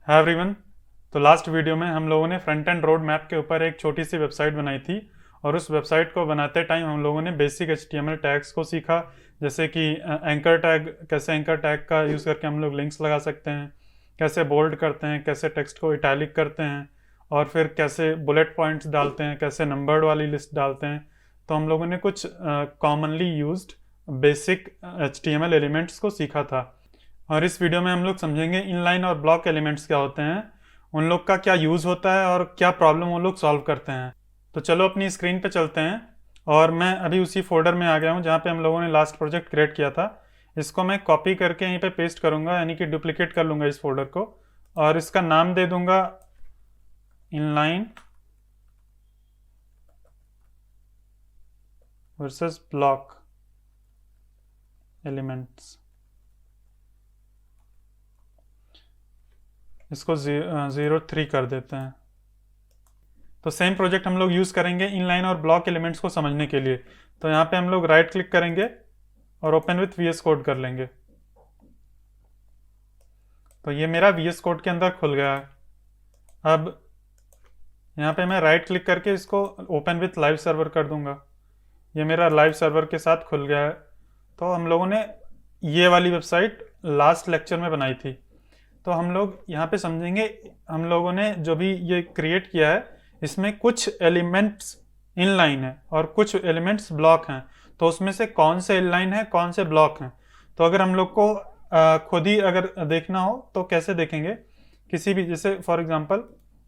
Hi everyone. तो last video में हम लोगों ने फ्रंट एंड रोड मैप के ऊपर एक छोटी सी वेबसाइट बनाई थी और उस वेबसाइट को बनाते टाइम हम लोगों ने बेसिक HTML टैग्स को सीखा, जैसे कि एंकर टैग, कैसे एंकर टैग का यूज़ करके हम लोग लिंक्स लगा सकते हैं, कैसे बोल्ड करते हैं, कैसे टेक्स्ट को इटैलिक करते हैं और फिर कैसे बुलेट पॉइंट्स डालते हैं, कैसे नंबर्ड वाली लिस्ट डालते हैं। तो हम लोगों ने कुछ commonly used basic HTML elements को सीखा था और इस वीडियो में हम लोग समझेंगे इनलाइन और ब्लॉक एलिमेंट्स क्या होते हैं, उन लोग का क्या यूज़ होता है और क्या प्रॉब्लम वो लोग सॉल्व करते हैं। तो चलो अपनी स्क्रीन पे चलते हैं और मैं अभी उसी फोल्डर में आ गया हूँ जहाँ पे हम लोगों ने लास्ट प्रोजेक्ट क्रिएट किया था। इसको मैं कॉपी करके यहीं पे पेस्ट करूँगा, यानी कि डुप्लीकेट कर लूँगा इस फोल्डर को और इसका नाम दे दूँगा इनलाइन वर्सेस ब्लॉक एलिमेंट्स। इसको 03 कर देते हैं। तो सेम प्रोजेक्ट हम लोग यूज़ करेंगे इनलाइन और ब्लॉक एलिमेंट्स को समझने के लिए। तो यहाँ पे हम लोग राइट क्लिक करेंगे और ओपन विथ VS कोड कर लेंगे। तो ये मेरा VS कोड के अंदर खुल गया है। अब यहाँ पे मैं राइट क्लिक करके इसको ओपन विथ लाइव सर्वर कर दूंगा। ये मेरा लाइव सर्वर के साथ खुल गया है। तो हम लोगों ने ये वाली वेबसाइट लास्ट लेक्चर में बनाई थी। तो हम लोग यहाँ पे समझेंगे, हम लोगों ने जो भी ये क्रिएट किया है इसमें कुछ एलिमेंट्स इनलाइन है और कुछ एलिमेंट्स ब्लॉक हैं। तो उसमें से कौन से इनलाइन है, कौन से ब्लॉक हैं। तो अगर हम लोग को खुद ही अगर देखना हो तो कैसे देखेंगे, किसी भी, जैसे फॉर एग्जांपल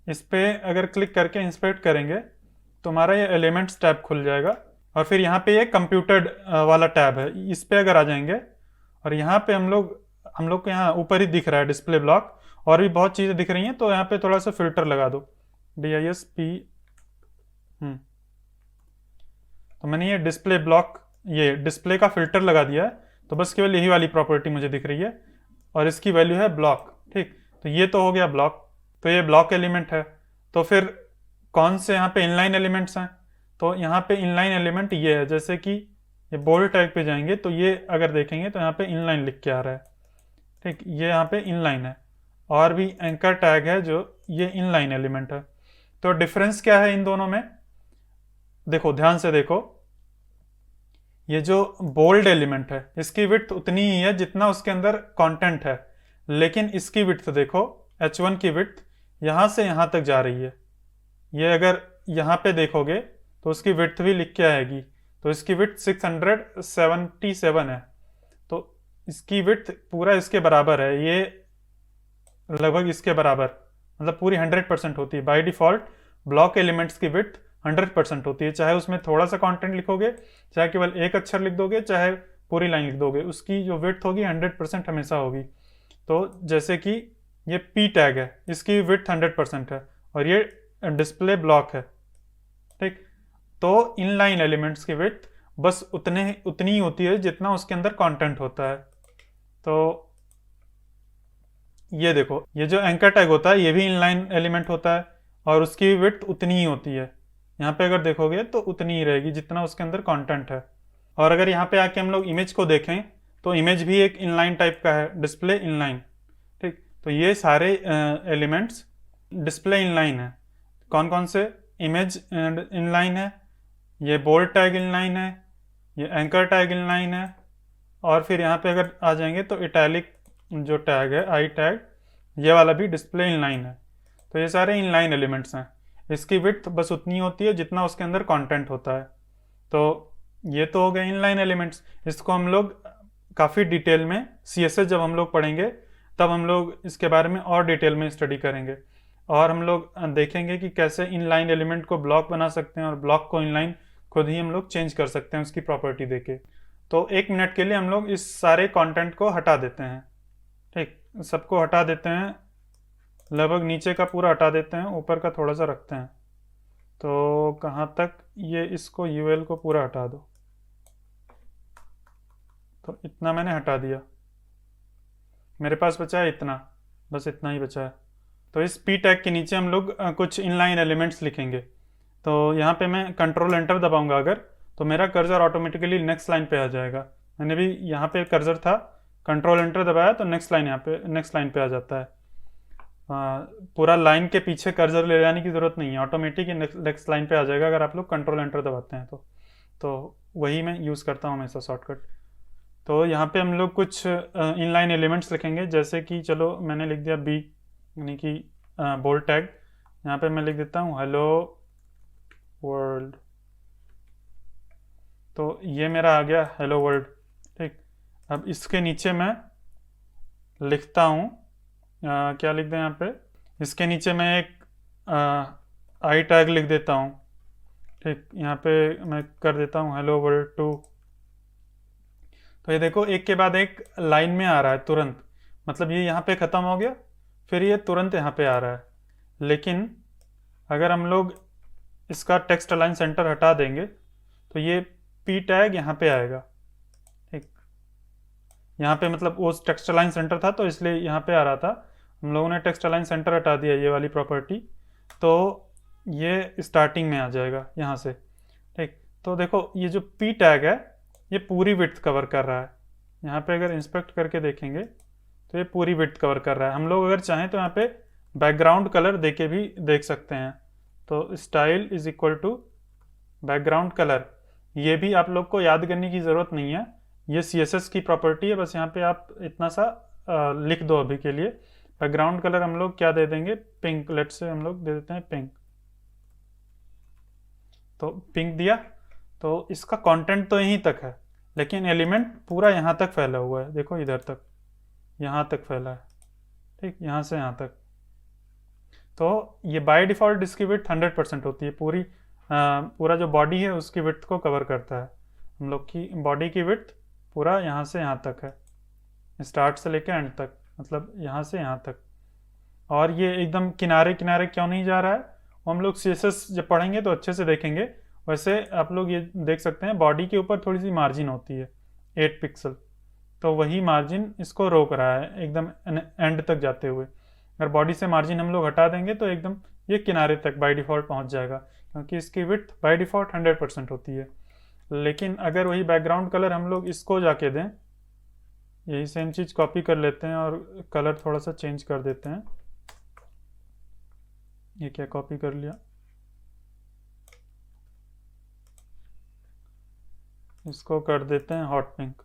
इस पर अगर क्लिक करके इंस्पेक्ट करेंगे तो हमारा ये एलिमेंट्स टैब खुल जाएगा और फिर यहाँ पे ये कंप्यूटर वाला टैब है, इस पर अगर आ जाएंगे और यहाँ पे हम लोग को यहाँ ऊपर ही दिख रहा है डिस्प्ले ब्लॉक, और भी बहुत चीज़ें दिख रही हैं। तो यहाँ पे थोड़ा सा फिल्टर लगा दो, DISP। तो मैंने ये डिस्प्ले ब्लॉक, ये डिस्प्ले का फिल्टर लगा दिया है। तो बस केवल यही वाली प्रॉपर्टी मुझे दिख रही है और इसकी वैल्यू है ब्लॉक। ठीक, तो ये तो हो गया ब्लॉक। तो ये ब्लॉक एलिमेंट है। तो फिर कौन से यहाँ पे इनलाइन एलिमेंट्स हैं। तो यहाँ पे इनलाइन एलिमेंट ये है, जैसे कि ये बोल्ड टैग पे जाएंगे तो ये अगर देखेंगे तो यहाँ पे इनलाइन लिख के आ रहा है। ठीक, ये यहाँ पे इनलाइन है। और भी एंकर टैग है जो ये इनलाइन एलिमेंट है। तो डिफरेंस क्या है इन दोनों में, देखो ध्यान से देखो। ये जो बोल्ड एलिमेंट है इसकी विड्थ उतनी ही है जितना उसके अंदर कंटेंट है, लेकिन इसकी विड्थ देखो, H1 की विड्थ यहाँ से यहाँ तक जा रही है। ये अगर यहाँ पे देखोगे तो उसकी विड्थ भी लिख के आएगी। तो इसकी विड्थ 677 है। तो इसकी विड्थ पूरा इसके बराबर है, ये लगभग इसके बराबर, मतलब पूरी 100% होती है। बाय डिफॉल्ट ब्लॉक एलिमेंट्स की विड्थ 100% होती है, चाहे उसमें थोड़ा सा कंटेंट लिखोगे, चाहे केवल एक अक्षर लिख दोगे, चाहे पूरी लाइन लिख दोगे, उसकी जो विड्थ होगी 100% हमेशा होगी। तो जैसे कि ये P टैग है, इसकी विड्थ 100% है और ये डिस्प्ले ब्लॉक है। ठीक, तो इनलाइन एलिमेंट्स की विड्थ बस उतनी ही होती है जितना उसके अंदर कंटेंट होता है। तो ये देखो, ये जो एंकर टैग होता है ये भी इनलाइन एलिमेंट होता है और उसकी विड्थ उतनी ही होती है। यहाँ पे अगर देखोगे तो उतनी ही रहेगी जितना उसके अंदर कंटेंट है। और अगर यहाँ पे आके हम लोग इमेज को देखें तो इमेज भी एक इनलाइन टाइप का है, डिस्प्ले इनलाइन। ठीक, तो ये सारे एलिमेंट्स डिस्प्ले इनलाइन है। कौन कौन से, इमेज इनलाइन है, ये बोल्ड टैग इनलाइन है, ये एंकर टैग इनलाइन है, और फिर यहाँ पे अगर आ जाएंगे तो इटैलिक जो टैग है, आई टैग, ये वाला भी डिस्प्ले इनलाइन है। तो ये सारे इनलाइन एलिमेंट्स हैं। इसकी विड्थ बस उतनी होती है जितना उसके अंदर कंटेंट होता है। तो ये तो हो गए इनलाइन एलिमेंट्स। इसको हम लोग काफ़ी डिटेल में CSS जब हम लोग पढ़ेंगे तब हम लोग इसके बारे में और डिटेल में स्टडी करेंगे और हम लोग देखेंगे कि कैसे इनलाइन एलिमेंट को ब्लॉक बना सकते हैं और ब्लॉक को इनलाइन खुद ही हम लोग चेंज कर सकते हैं उसकी प्रॉपर्टी देके। तो 1 मिनट के लिए हम लोग इस सारे कंटेंट को हटा देते हैं। ठीक, सबको हटा देते हैं, लगभग नीचे का पूरा हटा देते हैं, ऊपर का थोड़ा सा रखते हैं। तो कहाँ तक, ये इसको UL को पूरा हटा दो। तो इतना मैंने हटा दिया, मेरे पास बचा है इतना, बस इतना ही बचा है। तो इस P टैग के नीचे हम लोग कुछ इनलाइन एलिमेंट्स लिखेंगे। तो यहाँ पे मैं कंट्रोल एंटर दबाऊंगा अगर, तो मेरा कर्सर ऑटोमेटिकली नेक्स्ट लाइन पे आ जाएगा। मैंने भी यहाँ पे कर्सर था, कंट्रोल एंटर दबाया तो नेक्स्ट लाइन, यहाँ पे नेक्स्ट लाइन पे आ जाता है। पूरा लाइन के पीछे कर्सर ले जाने की ज़रूरत नहीं है, ऑटोमेटिक नेक्स्ट लाइन पे आ जाएगा अगर आप लोग कंट्रोल एंटर दबाते हैं तो वही मैं यूज़ करता हूँ हमेशा शॉर्टकट। तो यहाँ पे हम लोग कुछ इनलाइन एलिमेंट्स लिखेंगे, जैसे कि चलो मैंने लिख दिया बी यानी कि बोल्ड टैग। यहाँ पे मैं लिख देता हूँ हेलो वर्ल्ड, तो ये मेरा आ गया हेलो वर्ल्ड। ठीक, अब इसके नीचे मैं लिखता हूँ क्या लिख दें यहाँ पे, इसके नीचे मैं एक आई टैग लिख देता हूँ। ठीक, यहाँ पे मैं कर देता हूँ हेलो वर्ल्ड 2। तो ये देखो एक के बाद एक लाइन में आ रहा है तुरंत, मतलब ये यहाँ पे ख़त्म हो गया फिर ये तुरंत यहाँ पे आ रहा है। लेकिन अगर हम लोग इसका टेक्स्ट अलाइन सेंटर हटा देंगे तो ये पी टैग यहाँ पे आएगा। ठीक, यहाँ पे मतलब वो टेक्स्ट अलाइन सेंटर था तो इसलिए यहाँ पे आ रहा था, हम लोगों ने टेक्स्ट अलाइन सेंटर हटा दिया ये वाली प्रॉपर्टी, तो ये स्टार्टिंग में आ जाएगा यहाँ से। ठीक, तो देखो ये जो पी टैग है ये पूरी विड्थ कवर कर रहा है। यहाँ पे अगर इंस्पेक्ट करके देखेंगे तो ये पूरी विड्थ कवर कर रहा है। हम लोग अगर चाहें तो यहाँ पे बैकग्राउंड कलर दे के भी देख सकते हैं, तो style is equal to background colour. ये भी आप लोग को याद करने की ज़रूरत नहीं है, ये CSS की प्रॉपर्टी है, बस यहाँ पे आप इतना सा लिख दो अभी के लिए। बैकग्राउंड कलर हम लोग क्या दे देंगे, पिंक, लेट से हम लोग दे देते हैं पिंक। तो पिंक दिया, तो इसका कंटेंट तो यहीं तक है लेकिन एलिमेंट पूरा यहाँ तक फैला हुआ है, देखो इधर तक, यहाँ तक फैला है। ठीक, यहाँ से यहाँ तक। तो ये बाय डिफ़ॉल्ट इसकी विड्थ 100% होती है, पूरा जो बॉडी है उसकी विड्थ को कवर करता है। हम लोग की बॉडी की विड्थ पूरा यहाँ से यहाँ तक है, स्टार्ट से लेकर एंड तक, मतलब यहाँ से यहाँ तक। और ये एकदम किनारे किनारे क्यों नहीं जा रहा है, वो हम लोग CSS जब पढ़ेंगे तो अच्छे से देखेंगे। वैसे आप लोग ये देख सकते हैं बॉडी के ऊपर थोड़ी सी मार्जिन होती है 8 पिक्सल, तो वही मार्जिन इसको रोक रहा है एकदम एंड तक जाते हुए। अगर बॉडी से मार्जिन हम लोग हटा देंगे तो एकदम ये किनारे तक बाय डिफ़ॉल्ट पहुंच जाएगा, क्योंकि इसकी विड्थ बाय डिफ़ॉल्ट 100% होती है। लेकिन अगर वही बैकग्राउंड कलर हम लोग इसको जाके दें, यही सेम चीज़ कॉपी कर लेते हैं और कलर थोड़ा सा चेंज कर देते हैं। ये क्या कॉपी कर लिया, इसको कर देते हैं हॉट पिंक।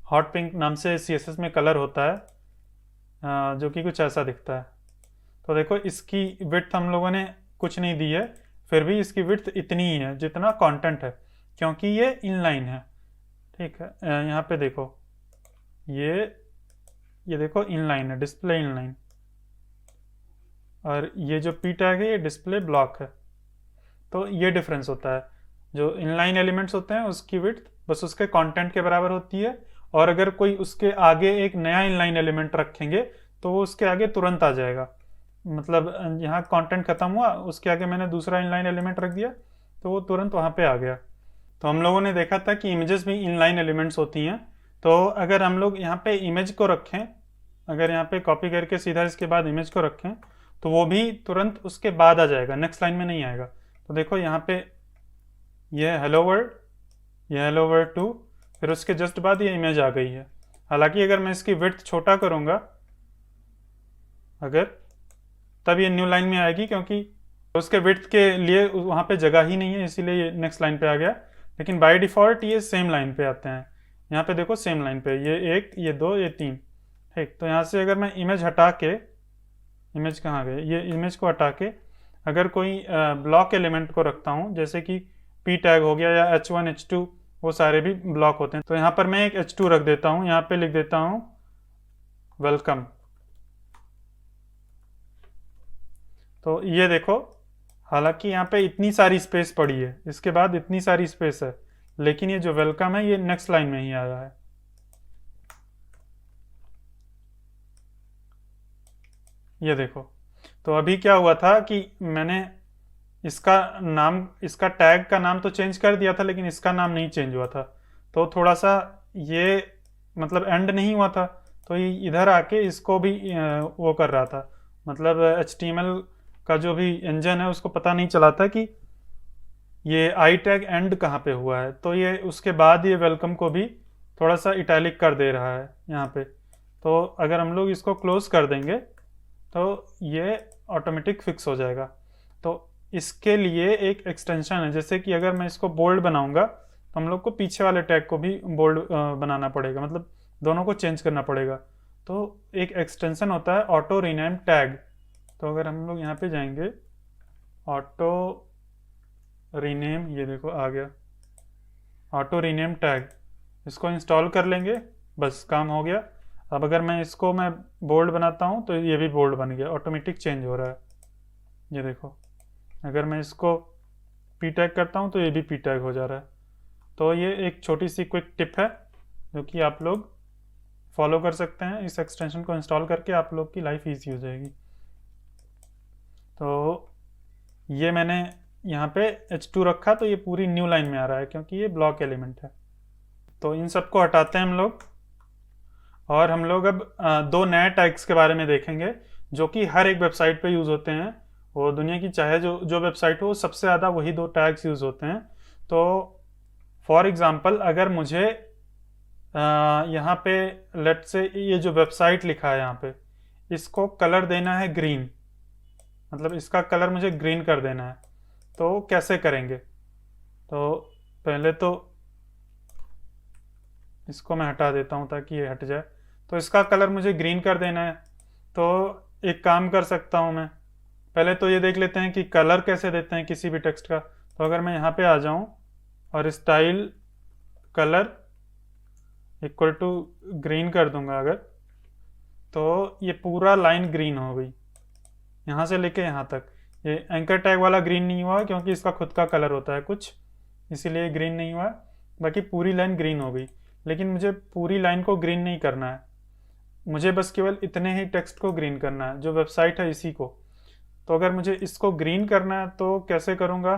हॉट पिंक नाम से CSS में कलर होता है जो कि कुछ ऐसा दिखता है। तो देखो इसकी विड्थ हम लोगों ने कुछ नहीं दी है, फिर भी इसकी विड्थ इतनी ही है जितना कंटेंट है, क्योंकि ये इनलाइन है। ठीक है, यहाँ पे देखो ये देखो इनलाइन है, डिस्प्ले इनलाइन, और ये जो पी टैग है ये डिस्प्ले ब्लॉक है। तो ये डिफरेंस होता है, जो इनलाइन एलिमेंट्स होते हैं उसकी विड्थ बस उसके कंटेंट के बराबर होती है, और अगर कोई उसके आगे एक नया इनलाइन एलिमेंट रखेंगे तो वो उसके आगे तुरंत आ जाएगा। मतलब यहाँ कंटेंट खत्म हुआ, उसके आगे मैंने दूसरा इनलाइन एलिमेंट रख दिया तो वो तुरंत वहाँ पे आ गया। तो हम लोगों ने देखा था कि इमेजेस भी इनलाइन एलिमेंट्स होती हैं, तो अगर हम लोग यहाँ पे इमेज को रखें, अगर यहाँ पे कॉपी करके सीधा इसके बाद इमेज को रखें तो वो भी तुरंत उसके बाद आ जाएगा, नेक्स्ट लाइन में नहीं आएगा। तो देखो यहाँ पे ये हेलो वर्ल्ड, ये हेलो वर्ल्ड 2, फिर उसके जस्ट बाद ये इमेज आ गई है। हालांकि अगर मैं इसकी विड्थ छोटा करूँगा अगर, तब ये न्यू लाइन में आएगी, क्योंकि उसके विड्थ के लिए वहाँ पे जगह ही नहीं है, इसीलिए ये नेक्स्ट लाइन पे आ गया। लेकिन बाय डिफ़ॉल्ट ये सेम लाइन पे आते हैं। यहाँ पे देखो सेम लाइन पे, ये 1, ये 2, ये 3। ठीक, तो यहाँ से अगर मैं इमेज हटा के, इमेज कहाँ गए, ये इमेज को हटा के अगर कोई ब्लॉक एलिमेंट को रखता हूँ, जैसे कि पी टैग हो गया या H1 H2, वो सारे भी ब्लॉक होते हैं। तो यहाँ पर मैं एक H2 रख देता हूँ, यहाँ पे लिख देता हूँ वेलकम। तो ये देखो, हालांकि यहाँ पे इतनी सारी स्पेस पड़ी है, इसके बाद इतनी सारी स्पेस है, लेकिन ये जो वेलकम है ये नेक्स्ट लाइन में ही आया है। ये देखो, तो अभी क्या हुआ था कि मैंने इसका नाम, इसका टैग का नाम तो चेंज कर दिया था, लेकिन इसका नाम नहीं चेंज हुआ था। तो थोड़ा सा ये मतलब एंड नहीं हुआ था, तो ये इधर आके इसको भी वो कर रहा था, मतलब HTML का जो भी इंजन है उसको पता नहीं चला था कि ये आई टैग एंड कहाँ पे हुआ है। तो ये उसके बाद ये वेलकम को भी थोड़ा सा इटैलिक कर दे रहा है यहाँ पे। तो अगर हम लोग इसको क्लोज कर देंगे तो ये ऑटोमेटिक फिक्स हो जाएगा। तो इसके लिए एक एक्सटेंशन है, जैसे कि अगर मैं इसको बोल्ड बनाऊंगा तो हम लोग को पीछे वाले टैग को भी बोल्ड बनाना पड़ेगा, मतलब दोनों को चेंज करना पड़ेगा। तो एक एक्सटेंशन होता है ऑटो रीनेम टैग। तो अगर हम लोग यहाँ पे जाएंगे ऑटो रीनेम, ये देखो आ गया ऑटो रीनेम टैग, इसको इंस्टॉल कर लेंगे, बस काम हो गया। अब अगर मैं बोल्ड बनाता हूँ तो ये भी बोल्ड बन गया, ऑटोमेटिक चेंज हो रहा है। ये देखो अगर मैं इसको पी टैग करता हूँ तो ये भी पी टैग हो जा रहा है। तो ये एक छोटी सी क्विक टिप है जो कि आप लोग फॉलो कर सकते हैं। इस एक्सटेंशन को इंस्टॉल करके आप लोग की लाइफ ईजी हो जाएगी। तो ये मैंने यहाँ पे H2 रखा तो ये पूरी न्यू लाइन में आ रहा है क्योंकि ये ब्लॉक एलिमेंट है। तो इन सबको हटाते हैं हम लोग, और हम लोग अब दो नए टैग्स के बारे में देखेंगे जो कि हर एक वेबसाइट पे यूज़ होते हैं। वो दुनिया की चाहे जो वेबसाइट हो, सबसे ज़्यादा वही दो टैग्स यूज़ होते हैं। तो फॉर एग्ज़ाम्पल अगर मुझे यहाँ पे लेट से ये जो वेबसाइट लिखा है यहाँ पे, इसको कलर देना है ग्रीन, मतलब इसका कलर मुझे ग्रीन कर देना है, तो कैसे करेंगे? तो पहले तो इसको मैं हटा देता हूँ ताकि ये हट जाए। तो इसका कलर मुझे ग्रीन कर देना है, तो एक काम कर सकता हूँ मैं, पहले तो ये देख लेते हैं कि कलर कैसे देते हैं किसी भी टेक्स्ट का। तो अगर मैं यहाँ पे आ जाऊँ और style colour equal to green कर दूंगा अगर, तो ये पूरा लाइन ग्रीन हो गई यहाँ से लेके यहाँ तक। ये एंकर टैग वाला ग्रीन नहीं हुआ क्योंकि इसका खुद का कलर होता है कुछ, इसीलिए ग्रीन नहीं हुआ। बाकी पूरी लाइन ग्रीन हो गई। लेकिन मुझे पूरी लाइन को ग्रीन नहीं करना है, मुझे बस केवल इतने ही टेक्स्ट को ग्रीन करना है जो वेबसाइट है इसी को। तो अगर मुझे इसको ग्रीन करना है तो कैसे करूँगा?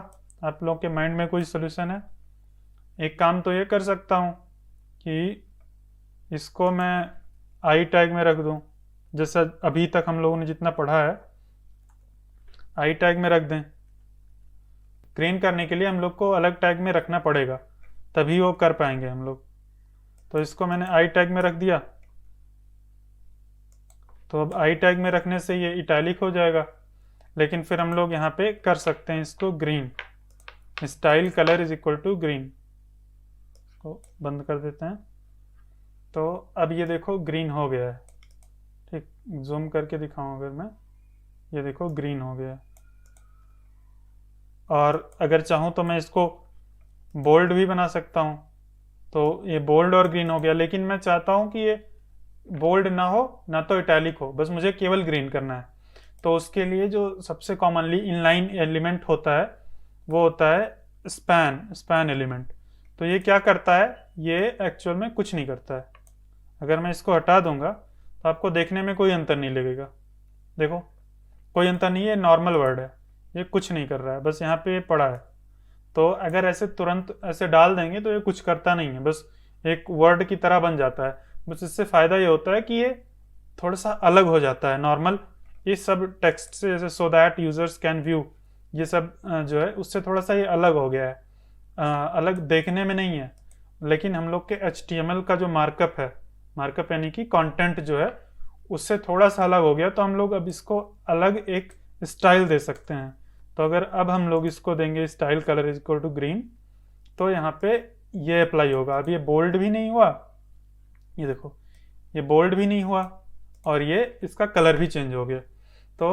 आप लोग के माइंड में कोई सोल्यूशन है? एक काम तो ये कर सकता हूँ कि इसको मैं आई टैग में रख दूँ, जैसा अभी तक हम लोगों ने जितना पढ़ा है आई टैग में रख दें। ग्रीन करने के लिए हम लोग को अलग टैग में रखना पड़ेगा, तभी वो कर पाएंगे हम लोग। तो इसको मैंने आई टैग में रख दिया। तो अब आई टैग में रखने से ये इटैलिक हो जाएगा, लेकिन फिर हम लोग यहाँ पे कर सकते हैं इसको green, style colour is equal to green को बंद कर देते हैं। तो अब ये देखो ग्रीन हो गया है। ठीक, जूम करके दिखाऊं अगर मैं, ये देखो ग्रीन हो गया है। और अगर चाहूँ तो मैं इसको बोल्ड भी बना सकता हूँ, तो ये बोल्ड और ग्रीन हो गया। लेकिन मैं चाहता हूँ कि ये बोल्ड ना हो ना तो इटैलिक हो, बस मुझे केवल ग्रीन करना है। तो उसके लिए जो सबसे कॉमनली इनलाइन एलिमेंट होता है वो होता है स्पैन एलिमेंट। तो ये क्या करता है? ये एक्चुअल में कुछ नहीं करता है। अगर मैं इसको हटा दूंगा तो आपको देखने में कोई अंतर नहीं लगेगा। देखो कोई अंतर नहीं है, नॉर्मल वर्ड है, ये कुछ नहीं कर रहा है, बस यहाँ पे ये पड़ा है। तो अगर ऐसे तुरंत ऐसे डाल देंगे तो ये कुछ करता नहीं है, बस एक वर्ड की तरह बन जाता है। बस इससे फ़ायदा ये होता है कि ये थोड़ा सा अलग हो जाता है नॉर्मल ये सब टेक्स्ट से, जैसे so that users can view, ये सब जो है उससे थोड़ा सा ये अलग हो गया है। अलग देखने में नहीं है, लेकिन हम लोग के HTML का जो मार्कअप है, मार्कअप यानी कि कंटेंट जो है उससे थोड़ा सा अलग हो गया। तो हम लोग अब इसको अलग एक स्टाइल दे सकते हैं। तो अगर अब हम लोग इसको देंगे style colour is equal to green, तो यहाँ पे ये अप्लाई होगा। अब ये बोल्ड भी नहीं हुआ, ये देखो ये बोल्ड भी नहीं हुआ, और ये इसका कलर भी चेंज हो गया। तो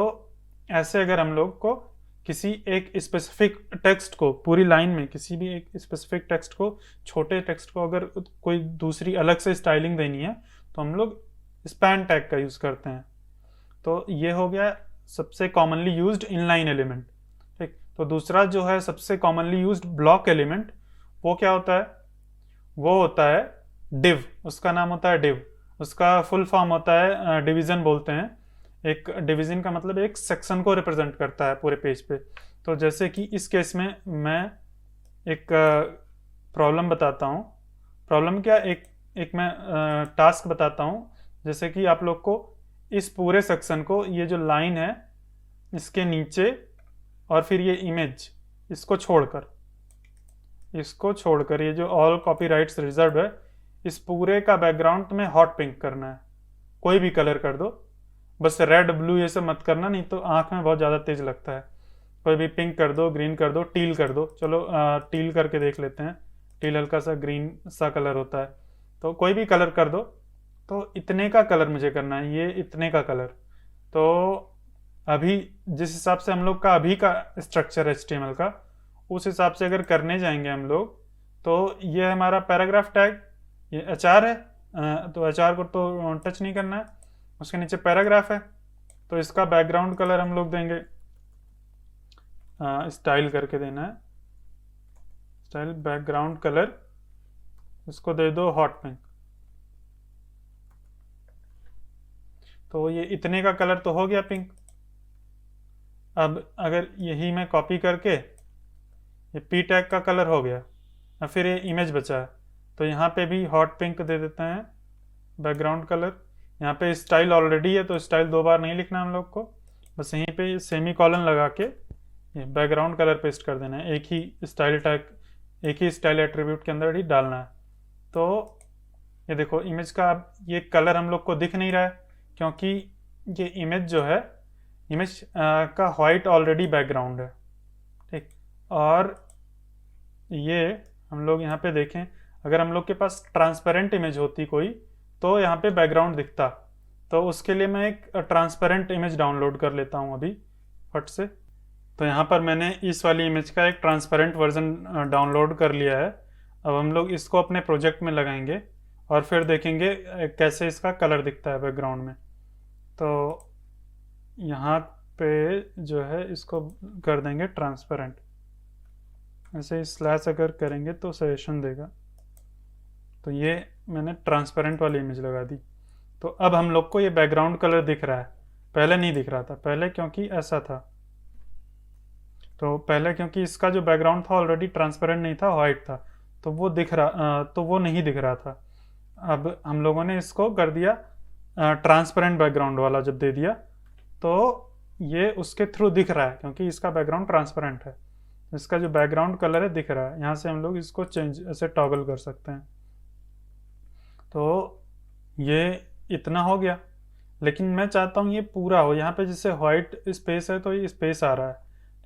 ऐसे अगर हम लोग को किसी एक स्पेसिफिक टेक्स्ट को, पूरी लाइन में किसी भी एक स्पेसिफिक टेक्स्ट को, छोटे टेक्स्ट को अगर कोई दूसरी अलग से स्टाइलिंग देनी है तो हम लोग स्पैन टैग का यूज़ करते हैं। तो ये हो गया सबसे कॉमनली यूज्ड इनलाइन एलिमेंट। ठीक, तो दूसरा जो है सबसे कॉमनली यूज्ड ब्लॉक एलिमेंट, वो क्या होता है? वो होता है डिव। उसका नाम होता है डिव। उसका फुल फॉर्म होता है डिवीज़न बोलते हैं। एक डिवीज़न का मतलब एक सेक्शन को रिप्रेजेंट करता है पूरे पेज पे। तो जैसे कि इस केस में मैं एक प्रॉब्लम बताता हूँ। प्रॉब्लम क्या, एक मैं टास्क बताता हूँ। जैसे कि आप लोग को इस पूरे सेक्शन को, ये जो लाइन है इसके नीचे और फिर ये इमेज, इसको छोड़कर ये जो ऑल कॉपीराइट्स रिजर्व है, इस पूरे का बैकग्राउंड में हॉट पिंक करना है। कोई भी कलर कर दो, बस रेड ब्लू ये सब मत करना, नहीं तो आँख में बहुत ज़्यादा तेज लगता है। कोई भी पिंक कर दो, ग्रीन कर दो, टील कर दो। चलो टील करके देख लेते हैं। टील हल्का सा ग्रीन सा कलर होता है, तो कोई भी कलर कर दो। तो इतने का कलर मुझे करना है, ये इतने का कलर। तो अभी जिस हिसाब से हम लोग का अभी का स्ट्रक्चर है HTML का, उस हिसाब से अगर करने जाएंगे हम लोग, तो ये हमारा पैराग्राफ टैग, ये HR है, तो HR को तो टच नहीं करना है। उसके नीचे पैराग्राफ है, तो इसका बैकग्राउंड कलर हम लोग देंगे, स्टाइल करके देना है, स्टाइल बैकग्राउंड कलर, इसको दे दो हॉट पिंक। तो ये इतने का कलर तो हो गया पिंक। अब अगर यही मैं कॉपी करके, ये P टैग का कलर हो गया, अब फिर ये इमेज बचा है, तो यहाँ पे भी हॉट पिंक दे देते हैं बैकग्राउंड कलर। यहाँ पे स्टाइल ऑलरेडी है, तो स्टाइल 2 बार नहीं लिखना हम लोग को, बस यहीं पे सेमी कॉलन लगा के ये बैकग्राउंड कलर पेस्ट कर देना है। एक ही स्टाइल टैग, एक ही स्टाइल एट्रीब्यूट के अंदर ही डालना है। तो ये देखो इमेज का अब ये कलर हम लोग को दिख नहीं रहा है, क्योंकि ये इमेज जो है, इमेज का वाइट ऑलरेडी बैकग्राउंड है, ठीक। और ये हम लोग यहाँ पे देखें, अगर हम लोग के पास ट्रांसपेरेंट इमेज होती कोई, तो यहाँ पे बैकग्राउंड दिखता। तो उसके लिए मैं एक ट्रांसपेरेंट इमेज डाउनलोड कर लेता हूँ अभी फट से। तो यहाँ पर मैंने इस वाली इमेज का एक ट्रांसपेरेंट वर्जन डाउनलोड कर लिया है। अब हम लोग इसको अपने प्रोजेक्ट में लगाएंगे और फिर देखेंगे कैसे इसका कलर दिखता है बैकग्राउंड में। तो यहाँ पे जो है इसको कर देंगे ट्रांसपेरेंट, ऐसे स्लैश अगर करेंगे तो सजेशन देगा। तो ये मैंने ट्रांसपेरेंट वाली इमेज लगा दी। तो अब हम लोग को ये बैकग्राउंड कलर दिख रहा है, पहले नहीं दिख रहा था, पहले क्योंकि ऐसा था। तो पहले क्योंकि इसका जो बैकग्राउंड था ऑलरेडी ट्रांसपेरेंट नहीं था, वाइट था, तो वो तो वो नहीं दिख रहा था। अब हम लोगों ने इसको कर दिया ट्रांसपेरेंट बैकग्राउंड वाला, जब दे दिया तो ये उसके थ्रू दिख रहा है, क्योंकि इसका बैकग्राउंड ट्रांसपेरेंट है। इसका जो बैकग्राउंड कलर है दिख रहा है, यहाँ से हम लोग इसको चेंज ऐसे टॉगल कर सकते हैं। तो ये इतना हो गया, लेकिन मैं चाहता हूँ ये पूरा हो। यहाँ पे जैसे व्हाइट स्पेस है तो ये स्पेस आ रहा है,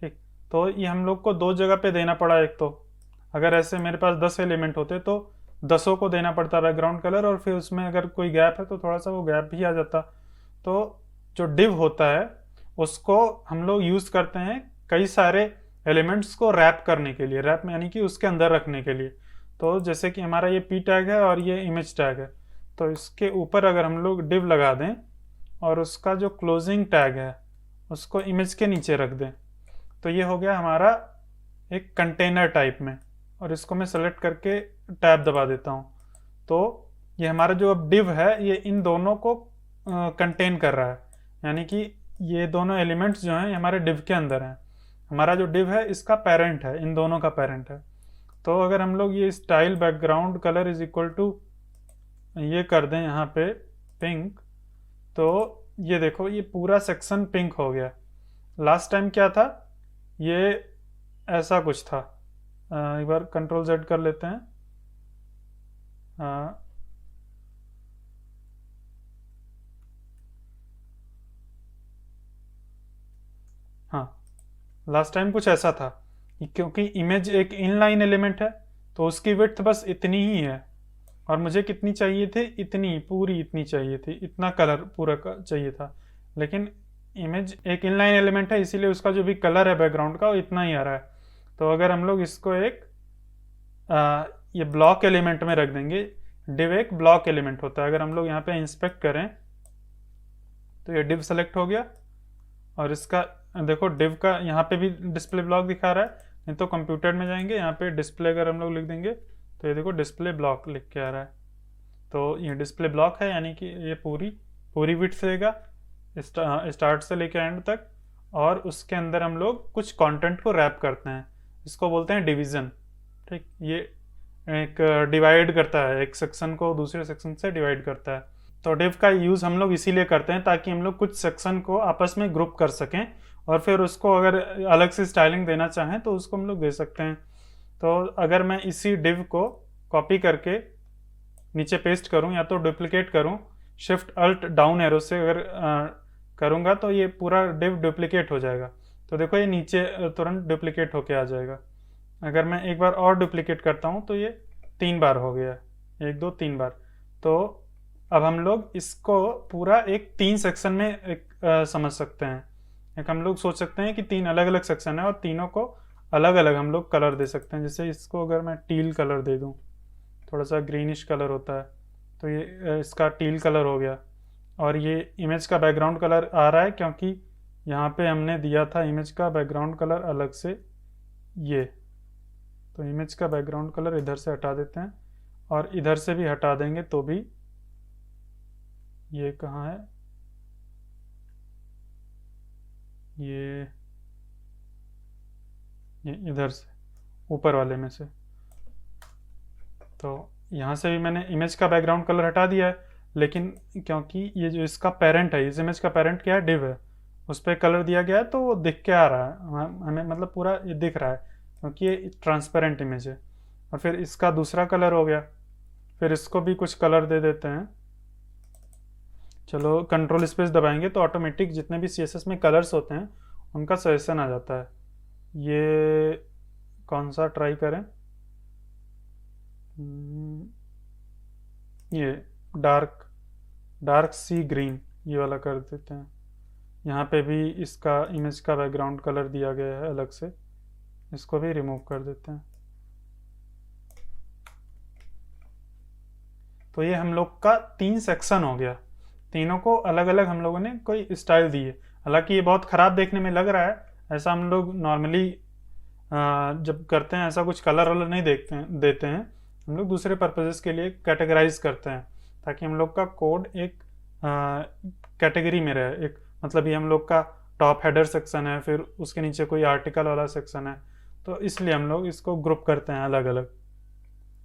ठीक। तो ये हम लोग को 2 जगह पे देना पड़ा। एक तो अगर ऐसे मेरे पास 10 एलिमेंट होते तो 10 को देना पड़ता बैकग्राउंड कलर, और फिर उसमें अगर कोई गैप है तो थोड़ा सा वो गैप भी आ जाता। तो जो डिव होता है उसको हम लोग यूज़ करते हैं कई सारे एलिमेंट्स को रैप करने के लिए, रैप में यानी कि उसके अंदर रखने के लिए। तो जैसे कि हमारा ये P टैग है और ये इमेज टैग है, तो इसके ऊपर अगर हम लोग डिव लगा दें और उसका जो क्लोजिंग टैग है उसको इमेज के नीचे रख दें, तो ये हो गया हमारा एक कंटेनर टाइप में। और इसको मैं सेलेक्ट करके टैब दबा देता हूँ, तो ये हमारा जो अब डिव है ये इन दोनों को कंटेन कर रहा है, यानी कि ये दोनों एलिमेंट्स जो हैं हमारे डिव के अंदर हैं। हमारा जो डिव है इसका पेरेंट है, इन दोनों का पेरेंट है। तो अगर हम लोग ये style background colour is equal to ये कर दें यहाँ पे पिंक, तो ये देखो ये पूरा सेक्शन पिंक हो गया। लास्ट टाइम क्या था, ये ऐसा कुछ था। एक बार कंट्रोल Z कर लेते हैं। हाँ, लास्ट टाइम कुछ ऐसा था, क्योंकि इमेज एक इनलाइन एलिमेंट है तो उसकी विड्थ बस इतनी ही है, और मुझे कितनी चाहिए थी, इतनी पूरी इतनी चाहिए थी, इतना कलर पूरा चाहिए था। लेकिन इमेज एक इनलाइन एलिमेंट है, इसीलिए उसका जो भी कलर है बैकग्राउंड का वो इतना ही आ रहा है। तो अगर हम लोग इसको एक ये ब्लॉक एलिमेंट में रख देंगे, डिव एक ब्लॉक एलिमेंट होता है। अगर हम लोग यहाँ पे इंस्पेक्ट करें तो ये डिव सेलेक्ट हो गया, और इसका देखो डिव का यहाँ पे भी डिस्प्ले ब्लॉक दिखा रहा है। नहीं तो कंप्यूटर में जाएंगे, यहाँ पे डिस्प्ले अगर हम लोग लिख देंगे तो ये देखो डिस्प्ले ब्लॉक लिख के आ रहा है। तो ये डिस्प्ले ब्लॉक है, यानी कि ये पूरी विड्थ देगा स्टार्ट से लेकर एंड तक, और उसके अंदर हम लोग कुछ कंटेंट को रैप करते हैं, इसको बोलते हैं डिवीजन, ठीक। ये एक डिवाइड करता है, एक सेक्शन को दूसरे सेक्शन से डिवाइड करता है। तो डिव का यूज़ हम लोग इसीलिए करते हैं ताकि हम लोग कुछ सेक्शन को आपस में ग्रुप कर सकें, और फिर उसको अगर अलग से स्टाइलिंग देना चाहें तो उसको हम लोग दे सकते हैं। तो अगर मैं इसी डिव को कॉपी करके नीचे पेस्ट करूं या तो डुप्लीकेट करूं, शिफ्ट अल्ट डाउन एरो से अगर करूँगा तो ये पूरा डिव डुप्लीकेट हो जाएगा। तो देखो ये नीचे तुरंत डुप्लीकेट होके आ जाएगा। अगर मैं एक बार और डुप्लीकेट करता हूँ तो ये 3 बार हो गया, 1 2 3 बार। तो अब हम लोग इसको पूरा एक 3 सेक्शन में समझ सकते हैं। एक हम लोग सोच सकते हैं कि 3 अलग अलग सेक्शन है और तीनों को अलग अलग हम लोग कलर दे सकते हैं। जैसे इसको अगर मैं टील कलर दे दूँ, थोड़ा सा ग्रीनिश कलर होता है, तो ये इसका टील कलर हो गया। और ये इमेज का बैकग्राउंड कलर आ रहा है क्योंकि यहाँ पे हमने दिया था इमेज का बैकग्राउंड कलर अलग से ये। तो इमेज का बैकग्राउंड कलर इधर से हटा देते हैं और इधर से भी हटा देंगे तो भी, ये कहाँ है, ये इधर से ऊपर वाले में से। तो यहाँ से भी मैंने इमेज का बैकग्राउंड कलर हटा दिया है, लेकिन क्योंकि ये जो इसका पेरेंट है, इस इमेज का पेरेंट क्या है, डिव है, उस पर कलर दिया गया है तो वो दिख के आ रहा है हमें, मतलब पूरा ये दिख रहा है क्योंकि ये ट्रांसपेरेंट इमेज है। और फिर इसका दूसरा कलर हो गया, फिर इसको भी कुछ कलर दे देते हैं। चलो कंट्रोल स्पेस दबाएंगे तो ऑटोमेटिक जितने भी CSS में कलर्स होते हैं उनका सजेशन आ जाता है। ये कौन सा ट्राई करें, ये डार्क सी ग्रीन, ये वाला कर देते हैं। यहाँ पे भी इसका इमेज का बैकग्राउंड कलर दिया गया है अलग से, इसको भी रिमूव कर देते हैं। तो ये हम लोग का 3 सेक्शन हो गया, तीनों को अलग अलग हम लोगों ने कोई स्टाइल दी है। हालांकि ये बहुत ख़राब देखने में लग रहा है, ऐसा हम लोग नॉर्मली जब करते हैं ऐसा कुछ कलर वलर नहीं देते हैं। हम लोग दूसरे पर्पजेस के लिए कैटेगराइज करते हैं ताकि हम लोग का कोड एक कैटेगरी में रहे। एक मतलब ये हम लोग का टॉप हेडर सेक्शन है, फिर उसके नीचे कोई आर्टिकल वाला सेक्शन है, तो इसलिए हम लोग इसको ग्रुप करते हैं अलग अलग।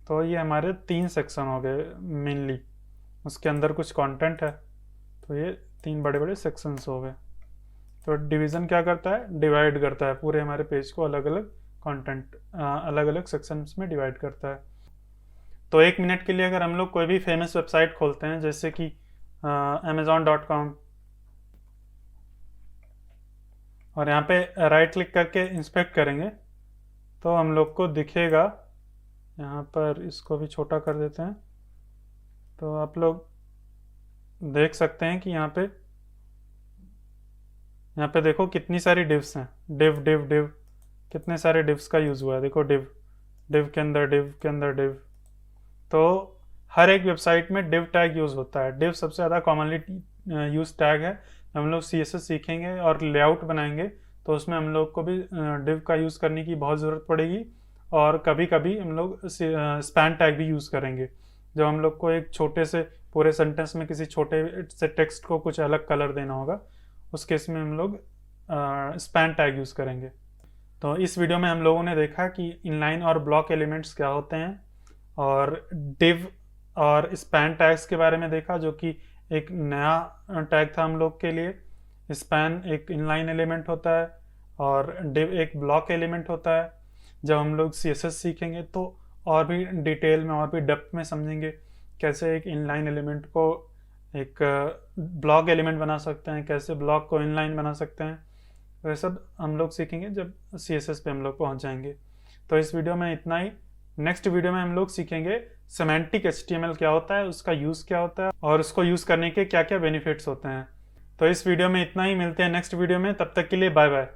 तो ये हमारे 3 सेक्शन हो गए मेनली, उसके अंदर कुछ कंटेंट है, तो ये 3 बड़े बड़े सेक्शंस हो गए। तो डिवीज़न क्या करता है, डिवाइड करता है पूरे हमारे पेज को अलग अलग कंटेंट अलग अलग सेक्शंस में डिवाइड करता है। तो 1 मिनट के लिए अगर हम लोग कोई भी फेमस वेबसाइट खोलते हैं जैसे कि amazon.com, और यहाँ पे राइट क्लिक करके इंस्पेक्ट करेंगे तो हम लोग को दिखेगा, यहाँ पर इसको भी छोटा कर देते हैं तो आप लोग देख सकते हैं कि यहाँ पे देखो कितनी सारी डिव्स हैं, डिव डिव डिव, कितने सारे डिव्स का यूज़ हुआ है। देखो डिव डिव के अंदर डिव के अंदर डिव। तो हर एक वेबसाइट में डिव टैग यूज़ होता है। डिव सबसे ज़्यादा कॉमनली यूज टैग है। हम लोग CSS सीखेंगे और लेआउट बनाएंगे तो उसमें हम लोग को भी डिव का यूज़ करने की बहुत ज़रूरत पड़ेगी, और कभी कभी हम लोग स्पैन टैग भी यूज़ करेंगे। जब हम लोग को एक छोटे से पूरे सेंटेंस में किसी छोटे से टेक्स्ट को कुछ अलग कलर देना होगा, उस केस में हम लोग स्पैन टैग यूज़ करेंगे। तो इस वीडियो में हम लोगों ने देखा कि इनलाइन और ब्लॉक एलिमेंट्स क्या होते हैं, और डिव और स्पैन टैग्स के बारे में देखा जो कि एक नया टैग था हम लोग के लिए। स्पैन एक इनलाइन एलिमेंट होता है और डिव एक ब्लॉक एलिमेंट होता है। जब हम लोग CSS सीखेंगे तो और भी डिटेल में और भी डेप्थ में समझेंगे कैसे एक इनलाइन एलिमेंट को एक ब्लॉक एलिमेंट बना सकते हैं, कैसे ब्लॉक को इनलाइन बना सकते हैं। तो ये सब हम लोग सीखेंगे जब CSS पे हम लोग पहुंच जाएंगे। तो इस वीडियो में इतना ही। नेक्स्ट वीडियो में हम लोग सीखेंगे सिमेंटिक HTML क्या होता है, उसका यूज़ क्या होता है और उसको यूज़ करने के क्या क्या बेनिफिट्स होते हैं। तो इस वीडियो में इतना ही, मिलते हैं नेक्स्ट वीडियो में, तब तक के लिए बाय बाय।